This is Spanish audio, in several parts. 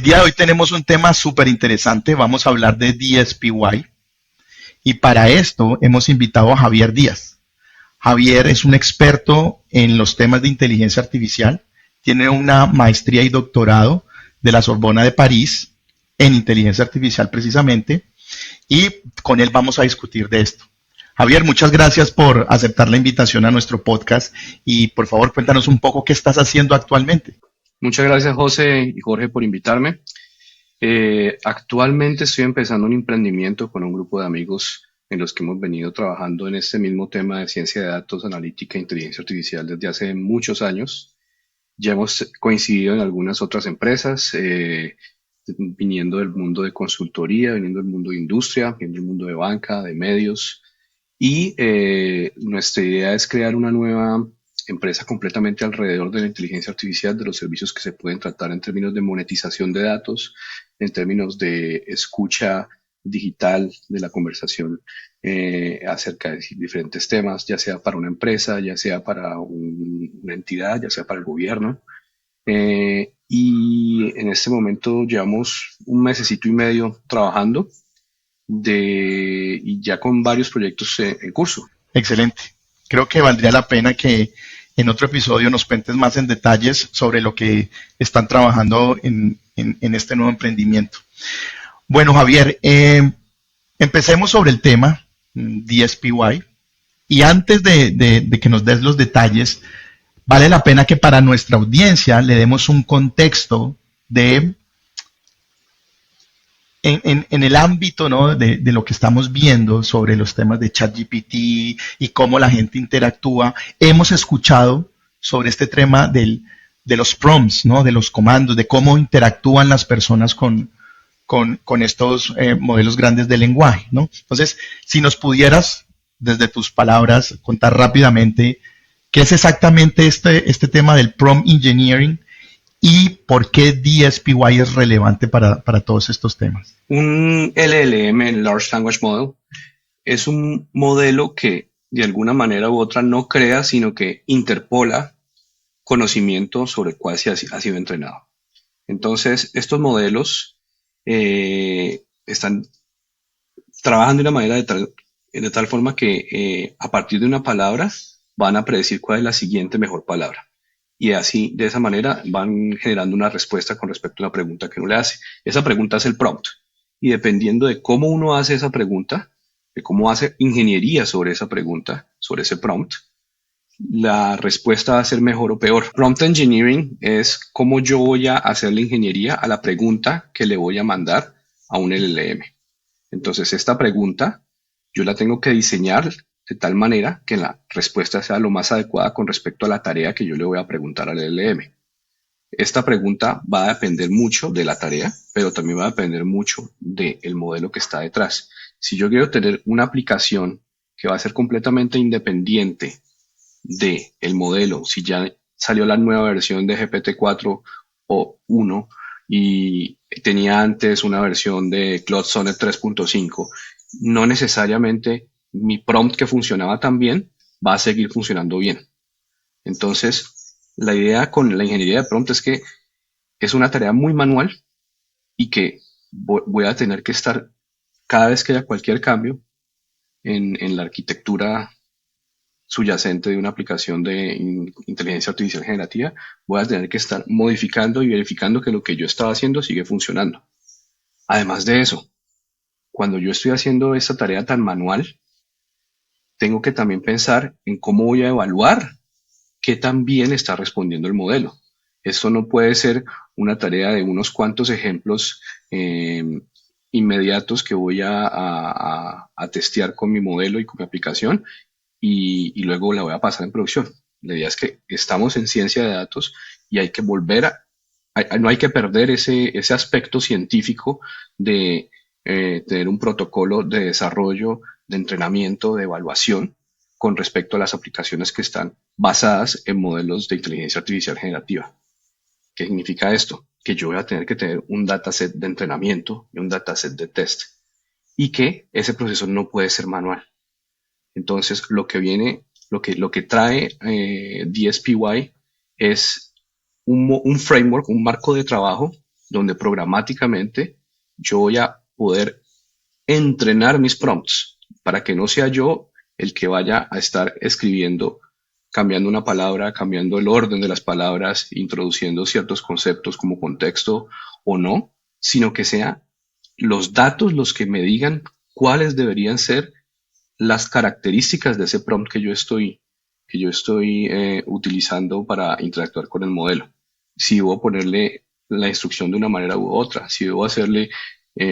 El día de hoy tenemos un tema súper interesante. Vamos a hablar de DSPY. Y para esto hemos invitado a Javier Díaz. Javier es un experto en los temas de inteligencia artificial. Tiene una maestría y doctorado de la Sorbona de París en inteligencia artificial precisamente. Y con él vamos a discutir de esto. Javier, muchas gracias por aceptar la invitación a nuestro podcast y por favor cuéntanos un poco qué estás haciendo actualmente. Muchas gracias, José y Jorge, por invitarme. Actualmente estoy empezando un emprendimiento con un grupo de amigos en los que hemos venido trabajando en este mismo tema de ciencia de datos, analítica e inteligencia artificial desde hace muchos años. Ya hemos coincidido en algunas otras empresas, viniendo del mundo de consultoría, viniendo del mundo de industria, viniendo del mundo de banca, de medios. Y nuestra idea es crear una nueva empresa completamente alrededor de la inteligencia artificial, de los servicios que se pueden tratar en términos de monetización de datos, en términos de escucha digital de la conversación acerca de diferentes temas, ya sea para una empresa, ya sea para una entidad, ya sea para el gobierno. Y en este momento llevamos un mesecito y medio trabajando y ya con varios proyectos en curso. Excelente. Creo que valdría la pena que en otro episodio nos cuentes más en detalles sobre lo que están trabajando en este nuevo emprendimiento. Bueno, Javier, empecemos sobre el tema DSPY. Y antes de que nos des los detalles, vale la pena que para nuestra audiencia le demos un contexto de en el ámbito, ¿no?, de lo que estamos viendo sobre los temas de ChatGPT y cómo la gente interactúa. Hemos escuchado sobre este tema de los prompts, ¿no?, de los comandos, de cómo interactúan las personas con estos modelos grandes de lenguaje, ¿no? Entonces, si nos pudieras, desde tus palabras, contar rápidamente qué es exactamente este tema del prompt engineering y por qué DSPY es relevante para todos estos temas. Un LLM, Large Language Model, es un modelo que de alguna manera u otra no crea, sino que interpola conocimiento sobre el cual se ha sido entrenado. Entonces, estos modelos están trabajando de una manera de tal forma que a partir de una palabra van a predecir cuál es la siguiente mejor palabra. Y así, de esa manera, van generando una respuesta con respecto a una pregunta que uno le hace. Esa pregunta es el prompt. Y dependiendo de cómo uno hace esa pregunta, de cómo hace ingeniería sobre esa pregunta, sobre ese prompt, la respuesta va a ser mejor o peor. Prompt engineering es cómo yo voy a hacer la ingeniería a la pregunta que le voy a mandar a un LLM. Entonces, esta pregunta yo la tengo que diseñar de tal manera que la respuesta sea lo más adecuada con respecto a la tarea que yo le voy a preguntar al LLM. Esta pregunta va a depender mucho de la tarea, pero también va a depender mucho del modelo que está detrás. Si yo quiero tener una aplicación que va a ser completamente independiente del modelo, si ya salió la nueva versión de GPT-4 o 1 y tenía antes una versión de Claude Sonnet 3.5, no necesariamente mi prompt que funcionaba tan bien va a seguir funcionando bien. Entonces, la idea con la ingeniería de prompt es que es una tarea muy manual y que voy a tener que estar, cada vez que haya cualquier cambio en la arquitectura subyacente de una aplicación de inteligencia artificial generativa, voy a tener que estar modificando y verificando que lo que yo estaba haciendo sigue funcionando. Además de eso, cuando yo estoy haciendo esta tarea tan manual, tengo que también pensar en cómo voy a evaluar qué tan bien está respondiendo el modelo. Esto no puede ser una tarea de unos cuantos ejemplos inmediatos que voy a testear con mi modelo y con mi aplicación y luego la voy a pasar en producción. La idea es que estamos en ciencia de datos y hay que no hay que perder ese aspecto científico de tener un protocolo de desarrollo, de entrenamiento, de evaluación con respecto a las aplicaciones que están basadas en modelos de inteligencia artificial generativa. ¿Qué significa esto? Que yo voy a tener que tener un dataset de entrenamiento y un dataset de test y que ese proceso no puede ser manual. Entonces, lo que trae DSPY es un framework, un marco de trabajo donde programáticamente yo voy a poder entrenar mis prompts para que no sea yo el que vaya a estar escribiendo, cambiando una palabra, cambiando el orden de las palabras, introduciendo ciertos conceptos como contexto o no, sino que sea los datos los que me digan cuáles deberían ser las características de ese prompt que yo estoy utilizando para interactuar con el modelo. Si debo ponerle la instrucción de una manera u otra, si debo hacerle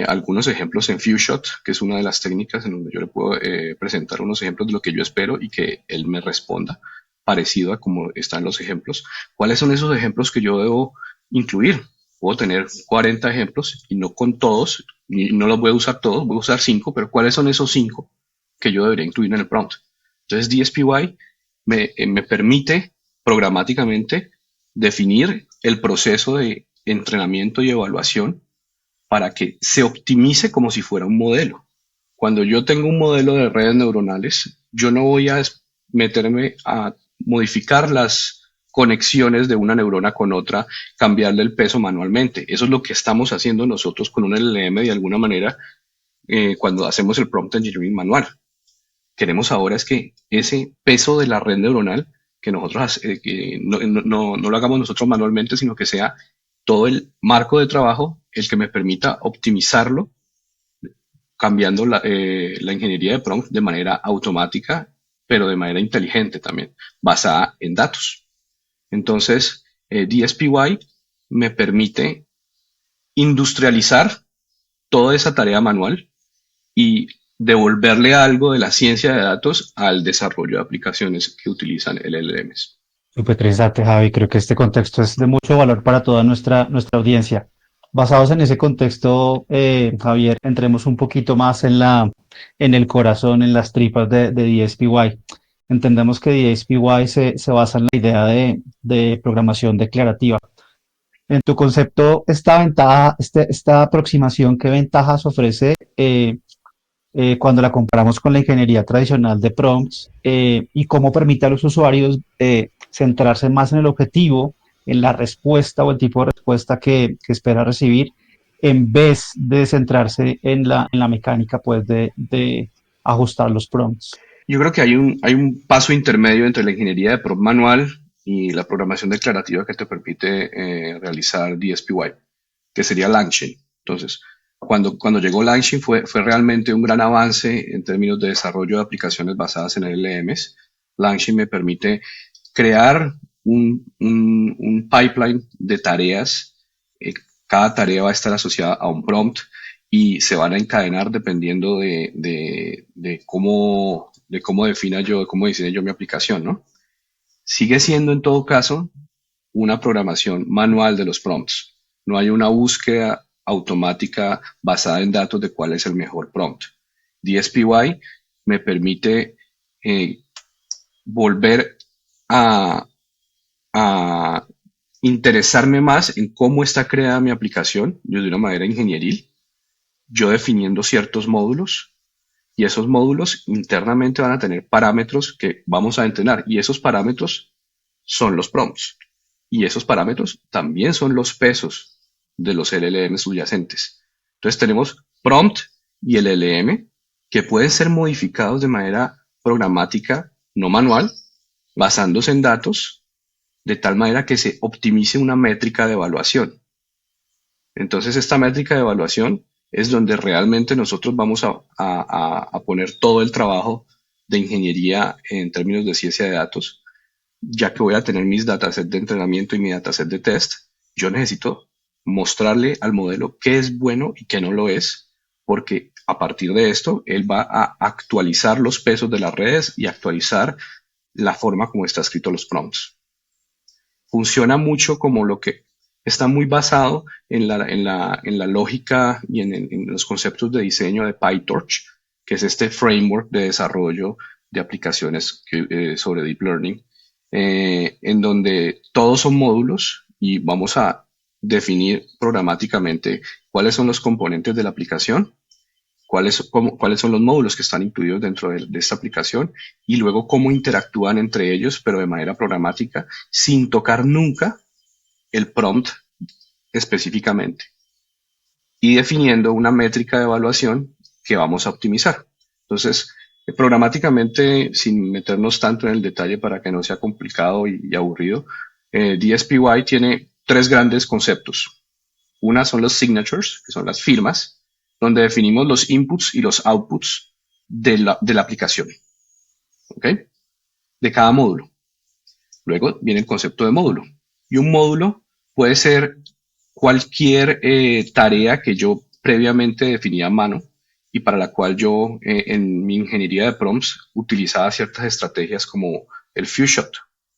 algunos ejemplos en FewShot, que es una de las técnicas en donde yo le puedo presentar unos ejemplos de lo que yo espero y que él me responda parecido a como están los ejemplos. ¿Cuáles son esos ejemplos que yo debo incluir? Puedo tener 40 ejemplos y no con todos, y no los voy a usar todos, voy a usar 5, pero ¿cuáles son esos 5 que yo debería incluir en el prompt? Entonces DSPY me permite programáticamente definir el proceso de entrenamiento y evaluación para que se optimice como si fuera un modelo. Cuando yo tengo un modelo de redes neuronales, yo no voy a meterme a modificar las conexiones de una neurona con otra, cambiarle el peso manualmente. Eso es lo que estamos haciendo nosotros con un LLM de alguna manera cuando hacemos el prompt engineering manual. Queremos ahora es que ese peso de la red neuronal, que nosotros que no lo hagamos nosotros manualmente, sino que sea todo el marco de trabajo el que me permita optimizarlo, cambiando la ingeniería de prompt de manera automática, pero de manera inteligente también, basada en datos. Entonces, DSPY me permite industrializar toda esa tarea manual y devolverle algo de la ciencia de datos al desarrollo de aplicaciones que utilizan LLMs. Súper interesante, Javi. Creo que este contexto es de mucho valor para toda nuestra audiencia. Basados en ese contexto, Javier, entremos un poquito más en el corazón, en las tripas de DSPY. Entendemos que DSPY se basa en la idea de programación declarativa. En tu concepto, esta aproximación, ¿qué ventajas ofrece cuando la comparamos con la ingeniería tradicional de prompts y cómo permite a los usuarios centrarse más en el objetivo, en la respuesta o el tipo de respuesta que espera recibir, en vez de centrarse en la mecánica pues, de ajustar los prompts? Yo creo que hay un paso intermedio entre la ingeniería de prompt manual y la programación declarativa que te permite realizar DSPY, que sería LangChain. Entonces, cuando llegó LangChain fue realmente un gran avance en términos de desarrollo de aplicaciones basadas en LLMs. LangChain me permite crear un pipeline de tareas. Cada tarea va a estar asociada a un prompt y se van a encadenar dependiendo de cómo defina yo, de cómo diseñe yo mi aplicación, ¿no? Sigue siendo en todo caso una programación manual de los prompts. No hay una búsqueda automática basada en datos de cuál es el mejor prompt. DSPY me permite volver a, a interesarme más en cómo está creada mi aplicación de una manera ingenieril, yo definiendo ciertos módulos y esos módulos internamente van a tener parámetros que vamos a entrenar y esos parámetros son los prompts y esos parámetros también son los pesos de los LLM subyacentes. Entonces tenemos prompt y LLM que pueden ser modificados de manera programática, no manual, basándose en datos, de tal manera que se optimice una métrica de evaluación. Entonces esta métrica de evaluación es donde realmente nosotros vamos a poner todo el trabajo de ingeniería en términos de ciencia de datos, ya que voy a tener mis datasets de entrenamiento y mi dataset de test. Yo necesito mostrarle al modelo qué es bueno y qué no lo es, porque a partir de esto él va a actualizar los pesos de las redes y actualizar la forma como está escrito los prompts. Funciona mucho como lo que está muy basado en la lógica y en los conceptos de diseño de PyTorch, que es este framework de desarrollo de aplicaciones sobre Deep Learning, en donde todos son módulos y vamos a definir programáticamente cuáles son los componentes de la aplicación, cuáles son los módulos que están incluidos dentro de esta aplicación y luego cómo interactúan entre ellos, pero de manera programática, sin tocar nunca el prompt específicamente y definiendo una métrica de evaluación que vamos a optimizar. Entonces, programáticamente, sin meternos tanto en el detalle para que no sea complicado y aburrido, DSPY tiene tres grandes conceptos. Una son los signatures, que son las firmas, donde definimos los inputs y los outputs de la aplicación, ¿ok? De cada módulo. Luego viene el concepto de módulo. Y un módulo puede ser cualquier tarea que yo previamente definía a mano y para la cual yo en mi ingeniería de prompts utilizaba ciertas estrategias como el few shot.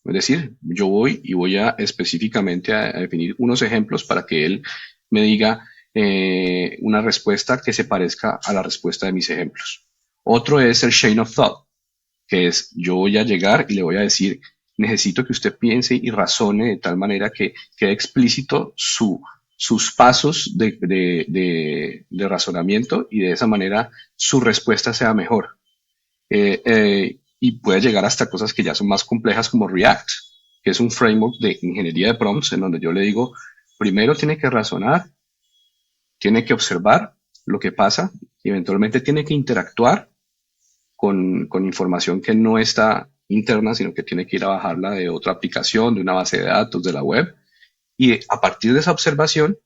Es decir, yo voy y voy a específicamente a definir unos ejemplos para que él me diga una respuesta que se parezca a la respuesta de mis ejemplos. Otro es el chain of thought, que es yo voy a llegar y le voy a decir, necesito que usted piense y razone de tal manera que quede explícito sus pasos de razonamiento y de esa manera su respuesta sea mejor. Y puede llegar hasta cosas que ya son más complejas como React, que es un framework de ingeniería de prompts en donde yo le digo, primero tiene que razonar, tiene que observar lo que pasa y eventualmente tiene que interactuar con información que no está interna, sino que tiene que ir a bajarla de otra aplicación, de una base de datos, de la web. Y a partir de esa observación,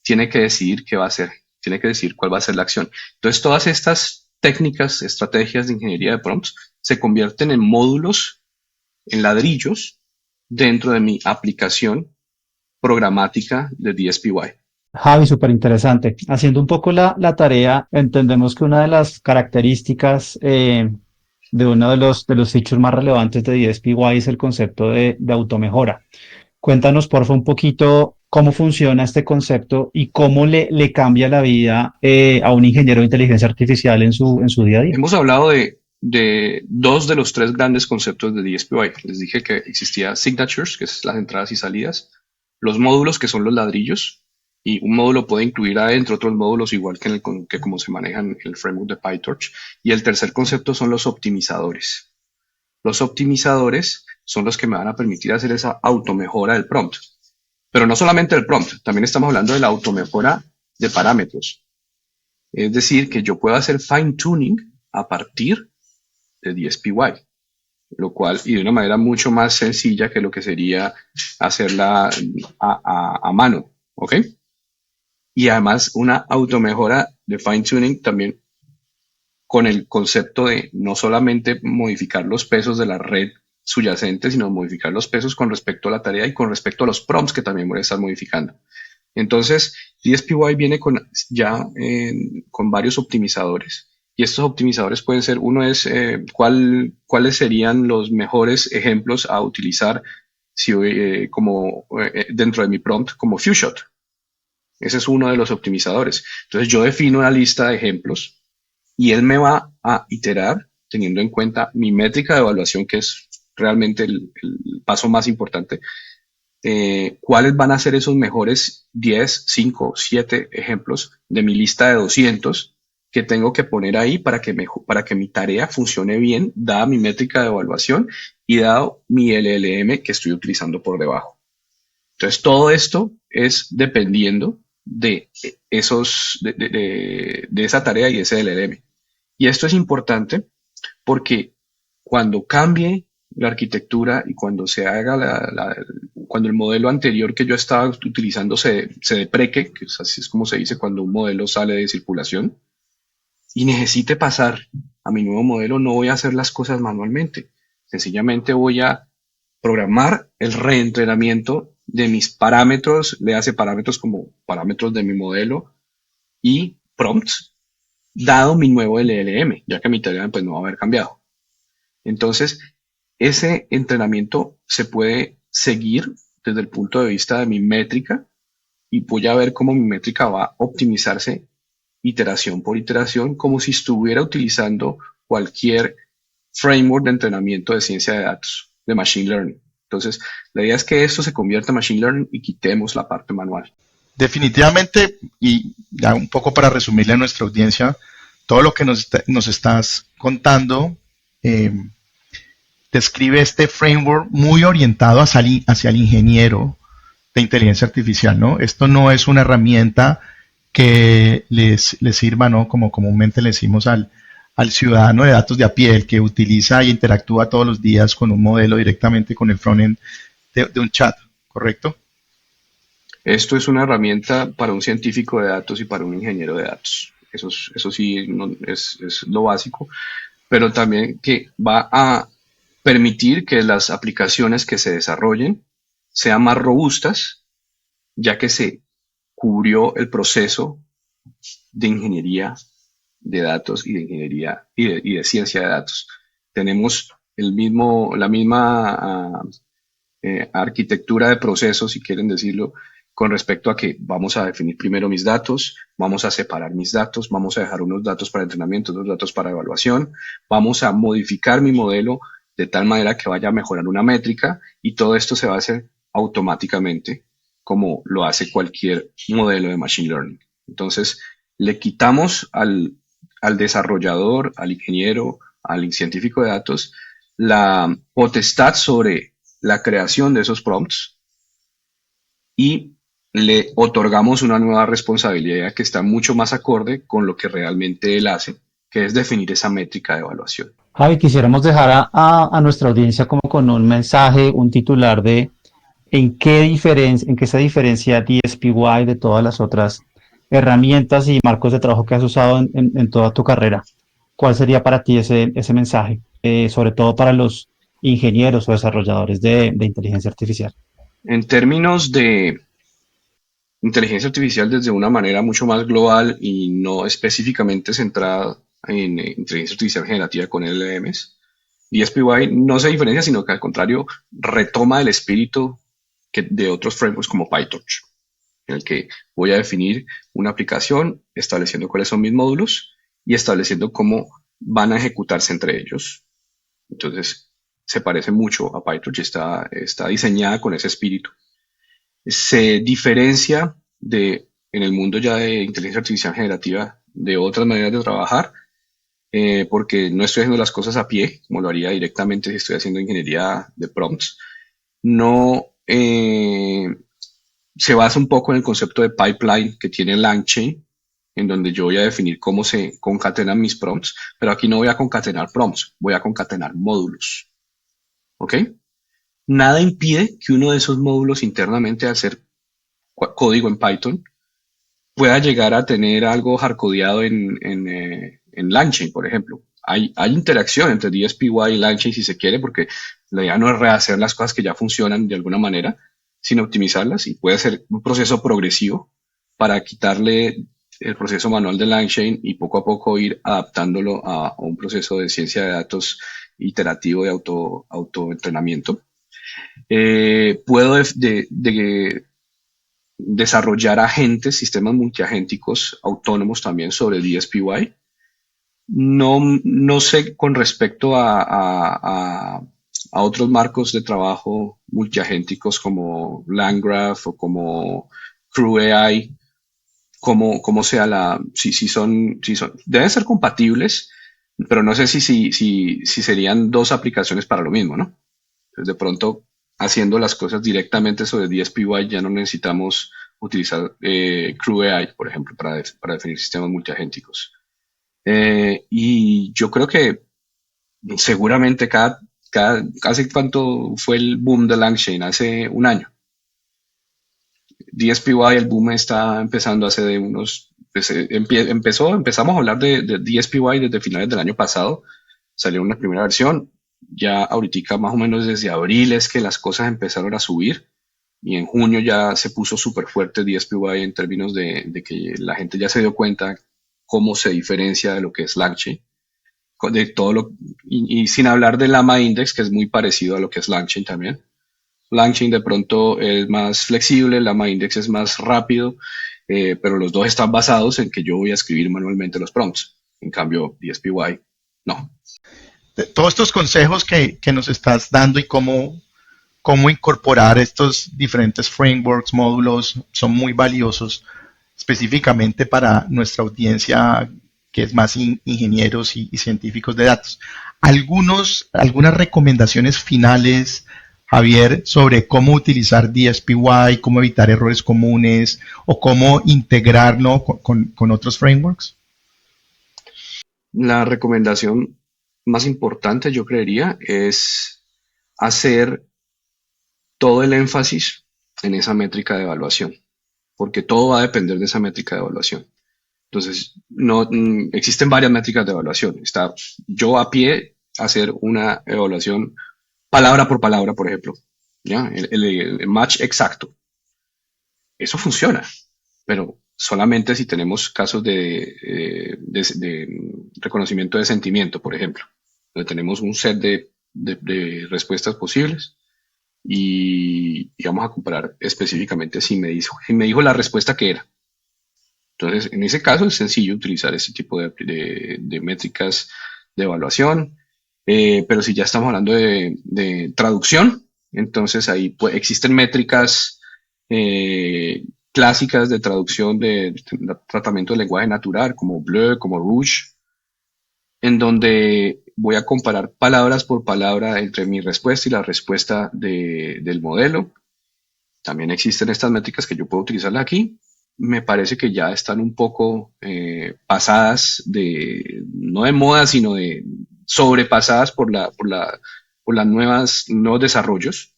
tiene que decidir qué va a hacer, tiene que decidir cuál va a ser la acción. Entonces, todas estas técnicas, estrategias de ingeniería de prompts se convierten en módulos, en ladrillos, dentro de mi aplicación programática de DSPY. Javi, súper interesante. Haciendo un poco la tarea, entendemos que una de las características de uno de los features más relevantes de DSPY es el concepto de automejora. Cuéntanos, porfa, un poquito cómo funciona este concepto y cómo le cambia la vida a un ingeniero de inteligencia artificial en su día a día. Hemos hablado de dos de los tres grandes conceptos de DSPY. Les dije que existía signatures, que es las entradas y salidas, los módulos, que son los ladrillos, y un módulo puede incluir adentro otros módulos, igual que como se manejan en el framework de PyTorch. Y el tercer concepto son los optimizadores. Los optimizadores son los que me van a permitir hacer esa automejora del prompt. Pero no solamente del prompt, también estamos hablando de la automejora de parámetros. Es decir, que yo puedo hacer fine tuning a partir de DSPY, lo cual, y de una manera mucho más sencilla que lo que sería hacerla a mano, ¿ok? Y además una automejora de fine tuning también con el concepto de no solamente modificar los pesos de la red subyacente, sino modificar los pesos con respecto a la tarea y con respecto a los prompts que también voy a estar modificando. Entonces, DSPY viene con varios optimizadores. Y estos optimizadores pueden ser, uno es cuáles serían los mejores ejemplos a utilizar dentro de mi prompt como few shot. Ese es uno de los optimizadores. Entonces yo defino una lista de ejemplos y él me va a iterar teniendo en cuenta mi métrica de evaluación, que es realmente el paso más importante. ¿Cuáles van a ser esos mejores 10, 5, 7 ejemplos de mi lista de 200 que tengo que poner ahí para que mi tarea funcione bien, dada mi métrica de evaluación y dado mi LLM que estoy utilizando por debajo? Entonces, todo esto es dependiendo de esa tarea y ese LLM. Y esto es importante porque cuando cambie la arquitectura y cuando se haga cuando el modelo anterior que yo estaba utilizando se depreque, que así es como se dice cuando un modelo sale de circulación, y necesite pasar a mi nuevo modelo, no voy a hacer las cosas manualmente. Sencillamente voy a programar el reentrenamiento de mis parámetros, le hace parámetros como parámetros de mi modelo y prompts, dado mi nuevo LLM, ya que mi tarea pues no va a haber cambiado. Entonces, ese entrenamiento se puede seguir desde el punto de vista de mi métrica y voy a ver cómo mi métrica va a optimizarse iteración por iteración, como si estuviera utilizando cualquier framework de entrenamiento de ciencia de datos, de machine learning. Entonces, la idea es que esto se convierta en machine learning y quitemos la parte manual. Definitivamente, y ya un poco para resumirle a nuestra audiencia, todo lo que nos estás contando describe este framework muy orientado hacia el ingeniero de inteligencia artificial, ¿no? Esto no es una herramienta que les sirva, ¿no? Como comúnmente le decimos al ciudadano de datos de a pie, el que utiliza y interactúa todos los días con un modelo directamente con el frontend de un chat, ¿correcto? Esto es una herramienta para un científico de datos y para un ingeniero de datos. Eso sí es lo básico, pero también que va a permitir que las aplicaciones que se desarrollen sean más robustas, ya que se cubrió el proceso de ingeniería de datos y de ingeniería y de ciencia de datos. Tenemos la misma arquitectura de procesos, si quieren decirlo, con respecto a que vamos a definir primero mis datos, vamos a separar mis datos, vamos a dejar unos datos para entrenamiento, otros datos para evaluación, vamos a modificar mi modelo de tal manera que vaya a mejorar una métrica y todo esto se va a hacer automáticamente como lo hace cualquier modelo de Machine Learning. Entonces, le quitamos al desarrollador, al ingeniero, al científico de datos, la potestad sobre la creación de esos prompts y le otorgamos una nueva responsabilidad que está mucho más acorde con lo que realmente él hace, que es definir esa métrica de evaluación. Javi, quisiéramos dejar a nuestra audiencia como con un mensaje, un titular de en qué se diferencia DSPY de todas las otras herramientas y marcos de trabajo que has usado en toda tu carrera. ¿Cuál sería para ti ese mensaje, sobre todo para los ingenieros o desarrolladores de inteligencia artificial? En términos de inteligencia artificial desde una manera mucho más global y no específicamente centrada en inteligencia artificial generativa con LLMs, DSPY no se diferencia, sino que al contrario retoma el espíritu de otros frameworks como PyTorch, en el que voy a definir una aplicación estableciendo cuáles son mis módulos y estableciendo cómo van a ejecutarse entre ellos. Entonces, se parece mucho a PyTorch, está diseñada con ese espíritu. Se diferencia en el mundo ya de inteligencia artificial generativa de otras maneras de trabajar, porque no estoy haciendo las cosas a pie, como lo haría directamente si estoy haciendo ingeniería de prompts. No se basa un poco en el concepto de pipeline que tiene LangChain, en donde yo voy a definir cómo se concatenan mis prompts, pero aquí no voy a concatenar prompts, voy a concatenar módulos. ¿Ok? Nada impide que uno de esos módulos internamente, al ser código en Python, pueda llegar a tener algo hardcodeado en LangChain, por ejemplo. Hay interacción entre DSPY y LangChain si se quiere, porque la idea no es rehacer las cosas que ya funcionan de alguna manera, sino optimizarlas, y puede ser un proceso progresivo para quitarle el proceso manual de LangChain y poco a poco ir adaptándolo a un proceso de ciencia de datos iterativo de autoentrenamiento. Puedo desarrollar agentes, sistemas multiagénticos autónomos también sobre DSPY. No sé con respecto a otros marcos de trabajo multiagénticos como LangGraph o como CrewAI, cómo sea si son, deben ser compatibles, pero no sé si serían dos aplicaciones para lo mismo, ¿no? Entonces, de pronto, haciendo las cosas directamente sobre DSPY ya no necesitamos utilizar CrewAI, por ejemplo, para definir sistemas multiagénticos. Y yo creo que seguramente ¿hace cuánto fue el boom de LangChain? Hace un año. DSPY, el boom está empezando hace de unos... empezamos a hablar de DSPY desde finales del año pasado. Salió una primera versión. Ya ahorita más o menos desde abril es que las cosas empezaron a subir. Y en junio ya se puso súper fuerte DSPY en términos de que la gente ya se dio cuenta cómo se diferencia de lo que es LangChain. De todo y sin hablar de Llama Index, que es muy parecido a lo que es LangChain también. LangChain de pronto es más flexible, Llama Index es más rápido, pero los dos están basados en que yo voy a escribir manualmente los prompts. En cambio, DSPY, no. Todos estos consejos que nos estás dando y cómo incorporar estos diferentes frameworks, módulos, son muy valiosos, específicamente para nuestra audiencia que es más ingenieros y científicos de datos. Algunas recomendaciones finales, Javier, sobre cómo utilizar DSPY, cómo evitar errores comunes o cómo integrarlo con otros frameworks? La recomendación más importante, yo creería, es hacer todo el énfasis en esa métrica de evaluación, porque todo va a depender de esa métrica de evaluación. Entonces, no, existen varias métricas de evaluación. Está yo a pie hacer una evaluación palabra por palabra, por ejemplo, ¿ya? El match exacto. Eso funciona, pero solamente si tenemos casos de reconocimiento de sentimiento, por ejemplo, donde tenemos un set de respuestas posibles y vamos a comparar específicamente si me dijo la respuesta que era. Entonces, en ese caso es sencillo utilizar ese tipo de métricas de evaluación, pero si ya estamos hablando de traducción, entonces ahí existen métricas clásicas de traducción de tratamiento del lenguaje natural, como Bleu, como Rouge, en donde voy a comparar palabras por palabra entre mi respuesta y la respuesta del modelo. También existen estas métricas que yo puedo utilizarlas aquí. Me parece que ya están un poco pasadas no de moda, sino de sobrepasadas por las nuevos desarrollos.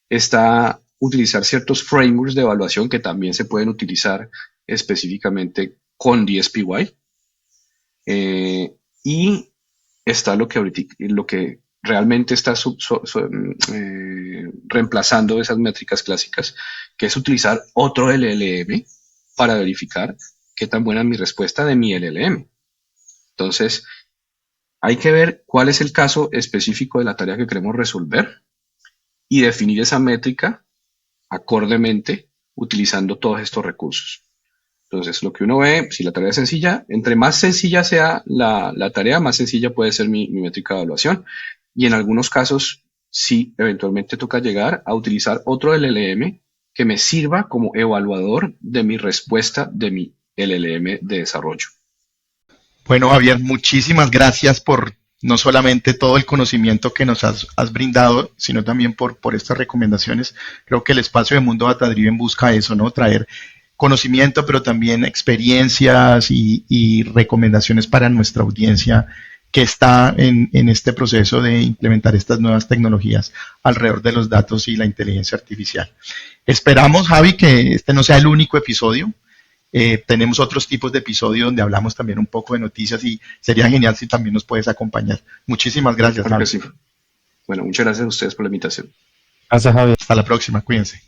Está utilizar ciertos frameworks de evaluación que también se pueden utilizar específicamente con DSPY. Y está lo que realmente está reemplazando esas métricas clásicas, que es utilizar otro LLM para verificar qué tan buena es mi respuesta de mi LLM. Entonces, hay que ver cuál es el caso específico de la tarea que queremos resolver y definir esa métrica acordemente utilizando todos estos recursos. Entonces, lo que uno ve, si la tarea es sencilla, entre más sencilla sea la tarea, más sencilla puede ser mi métrica de evaluación. Y en algunos casos, sí, eventualmente toca llegar a utilizar otro LLM que me sirva como evaluador de mi respuesta de mi LLM de desarrollo. Bueno, Javier, muchísimas gracias por no solamente todo el conocimiento que nos has brindado, sino también por estas recomendaciones. Creo que el espacio de Mundo Data Driven busca eso, ¿no? Traer conocimiento, pero también experiencias y recomendaciones para nuestra audiencia que está en este proceso de implementar estas nuevas tecnologías alrededor de los datos y la inteligencia artificial. Esperamos, Javi, que este no sea el único episodio. Tenemos otros tipos de episodios donde hablamos también un poco de noticias y sería genial si también nos puedes acompañar. Muchísimas gracias, Claro Javi. que sí. Bueno, muchas gracias a ustedes por la invitación. Gracias, Javier. Hasta la próxima, cuídense.